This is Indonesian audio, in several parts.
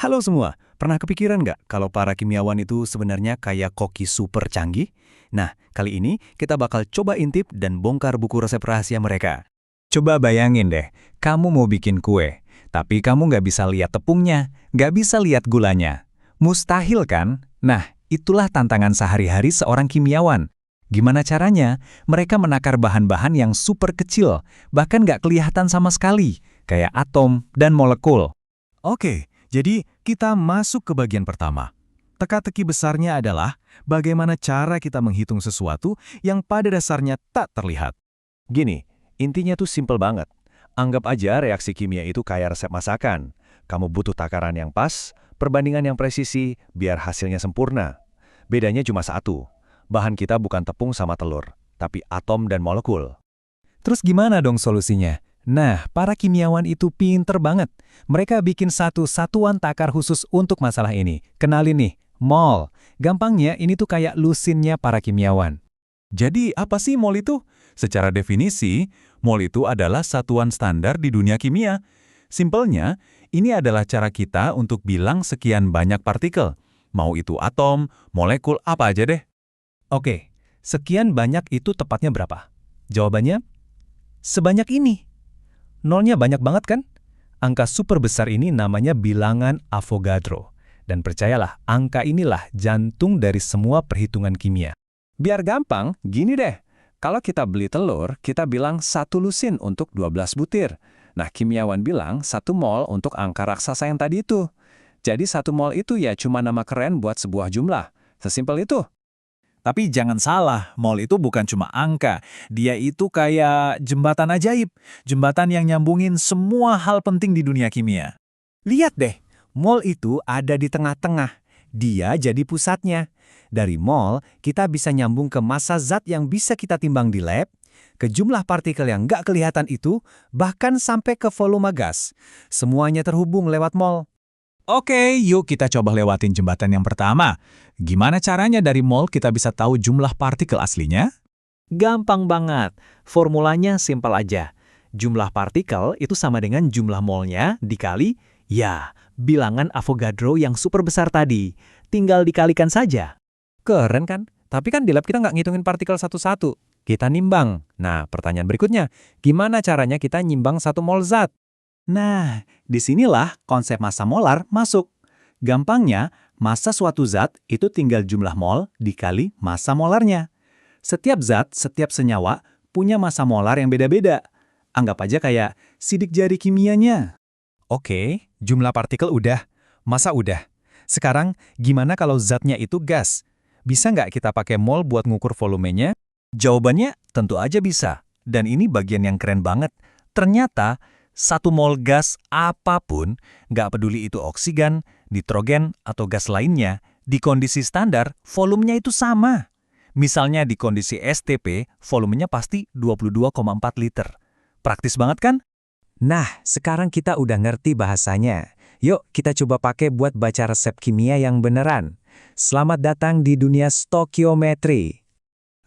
Halo semua, pernah kepikiran nggak kalau para kimiawan itu sebenarnya kayak koki super canggih? Nah, kali ini kita bakal coba intip dan bongkar buku resep rahasia mereka. Coba bayangin deh, kamu mau bikin kue, tapi kamu nggak bisa lihat tepungnya, nggak bisa lihat gulanya. Mustahil kan? Nah, itulah tantangan sehari-hari seorang kimiawan. Gimana caranya? Mereka menakar bahan-bahan yang super kecil, bahkan nggak kelihatan sama sekali, kayak atom dan molekul. Oke, jadi kita masuk ke bagian pertama. Teka-teki besarnya adalah bagaimana cara kita menghitung sesuatu yang pada dasarnya tak terlihat. Gini, intinya tuh simple banget. Anggap aja reaksi kimia itu kayak resep masakan. Kamu butuh takaran yang pas, perbandingan yang presisi, biar hasilnya sempurna. Bedanya cuma satu. Bahan kita bukan tepung sama telur, tapi atom dan molekul. Terus gimana dong solusinya? Nah, para kimiawan itu pinter banget. Mereka bikin satu satuan takar khusus untuk masalah ini. Kenalin nih, mol. Gampangnya ini tuh kayak lusinnya para kimiawan. Jadi apa sih mol itu? Secara definisi, mol itu adalah satuan standar di dunia kimia. Simpelnya, ini adalah cara kita untuk bilang sekian banyak partikel. Mau itu atom, molekul, apa aja deh. Oke, sekian banyak itu tepatnya berapa? Jawabannya, sebanyak ini. Nolnya banyak banget kan? Angka super besar ini namanya bilangan Avogadro. Dan percayalah, angka inilah jantung dari semua perhitungan kimia. Biar gampang, gini deh. Kalau kita beli telur, kita bilang 1 lusin untuk 12 butir. Nah, kimiawan bilang 1 mol untuk angka raksasa yang tadi itu. Jadi 1 mol itu ya cuma nama keren buat sebuah jumlah. Sesimpel itu. Tapi jangan salah, mol itu bukan cuma angka. Dia itu kayak jembatan ajaib. Jembatan yang nyambungin semua hal penting di dunia kimia. Lihat deh, mol itu ada di tengah-tengah. Dia jadi pusatnya. Dari mol, kita bisa nyambung ke massa zat yang bisa kita timbang di lab, ke jumlah partikel yang nggak kelihatan itu, bahkan sampai ke volume gas. Semuanya terhubung lewat mol. Oke, yuk kita coba lewatin jembatan yang pertama. Gimana caranya dari mol kita bisa tahu jumlah partikel aslinya? Gampang banget. Formulanya simpel aja. Jumlah partikel itu sama dengan jumlah molnya dikali, ya, bilangan Avogadro yang super besar tadi. Tinggal dikalikan saja. Keren kan? Tapi kan di lab kita nggak ngitungin partikel satu-satu. Kita nimbang. Nah, pertanyaan berikutnya, gimana caranya kita nyimbang 1 mol zat? Nah, disinilah konsep massa molar masuk. Gampangnya, massa suatu zat itu tinggal jumlah mol dikali massa molarnya. Setiap zat, setiap senyawa punya massa molar yang beda-beda. Anggap aja kayak sidik jari kimianya. Oke, jumlah partikel udah, massa udah. Sekarang, gimana kalau zatnya itu gas? Bisa nggak kita pakai mol buat ngukur volumenya? Jawabannya tentu aja bisa. Dan ini bagian yang keren banget. Ternyata, 1 mol gas apapun, nggak peduli itu oksigen, nitrogen, atau gas lainnya, di kondisi standar, volumenya itu sama. Misalnya di kondisi STP, volumenya pasti 22,4 liter. Praktis banget kan? Nah, sekarang kita udah ngerti bahasanya. Yuk, kita coba pakai buat baca resep kimia yang beneran. Selamat datang di dunia stokiometri.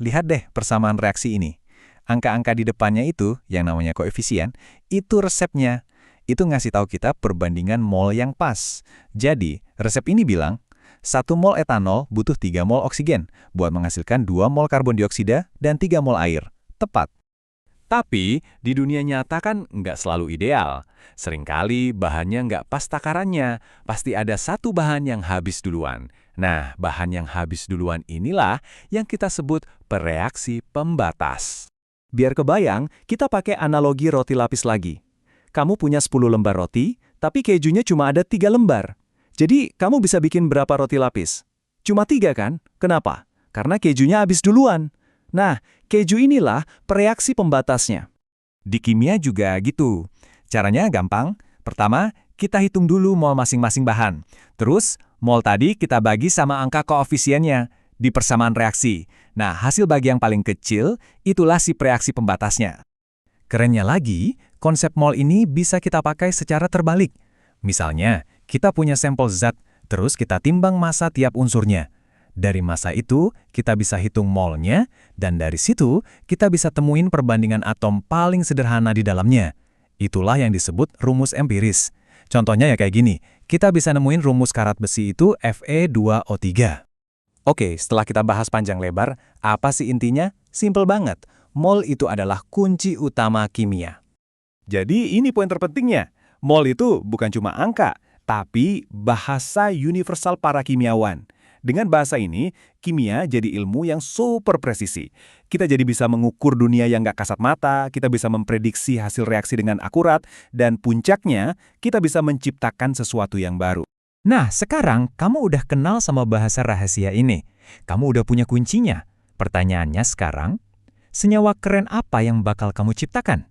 Lihat deh persamaan reaksi ini. Angka-angka di depannya itu, yang namanya koefisien, itu resepnya. Itu ngasih tahu kita perbandingan mol yang pas. Jadi, resep ini bilang, 1 mol etanol butuh 3 mol oksigen buat menghasilkan 2 mol karbon dioksida dan 3 mol air. Tepat. Tapi, di dunia nyata kan nggak selalu ideal. Seringkali bahannya nggak pas takarannya. Pasti ada satu bahan yang habis duluan. Nah, bahan yang habis duluan inilah yang kita sebut pereaksi pembatas. Biar kebayang, kita pakai analogi roti lapis lagi. Kamu punya 10 lembar roti, tapi kejunya cuma ada 3 lembar. Jadi, kamu bisa bikin berapa roti lapis? Cuma 3 kan? Kenapa? Karena kejunya habis duluan. Nah, keju inilah pereaksi pembatasnya. Di kimia juga gitu. Caranya gampang. Pertama, kita hitung dulu mol masing-masing bahan. Terus, mol tadi kita bagi sama angka koefisiennya di persamaan reaksi. Nah, hasil bagi yang paling kecil, itulah si reaksi pembatasnya. Kerennya lagi, konsep mol ini bisa kita pakai secara terbalik. Misalnya, kita punya sampel zat, terus kita timbang massa tiap unsurnya. Dari massa itu, kita bisa hitung molnya, dan dari situ, kita bisa temuin perbandingan atom paling sederhana di dalamnya. Itulah yang disebut rumus empiris. Contohnya ya kayak gini, Kita bisa nemuin rumus karat besi itu Fe2O3. Oke, setelah kita bahas panjang lebar, apa sih intinya? Simple banget. Mol itu adalah kunci utama kimia. Jadi ini poin terpentingnya. Mol itu bukan cuma angka, tapi bahasa universal para kimiawan. Dengan bahasa ini, kimia jadi ilmu yang super presisi. Kita jadi bisa mengukur dunia yang nggak kasat mata, kita bisa memprediksi hasil reaksi dengan akurat, dan puncaknya, kita bisa menciptakan sesuatu yang baru. Nah, sekarang kamu udah kenal sama bahasa rahasia ini. Kamu udah punya kuncinya. Pertanyaannya sekarang, senyawa keren apa yang bakal kamu ciptakan?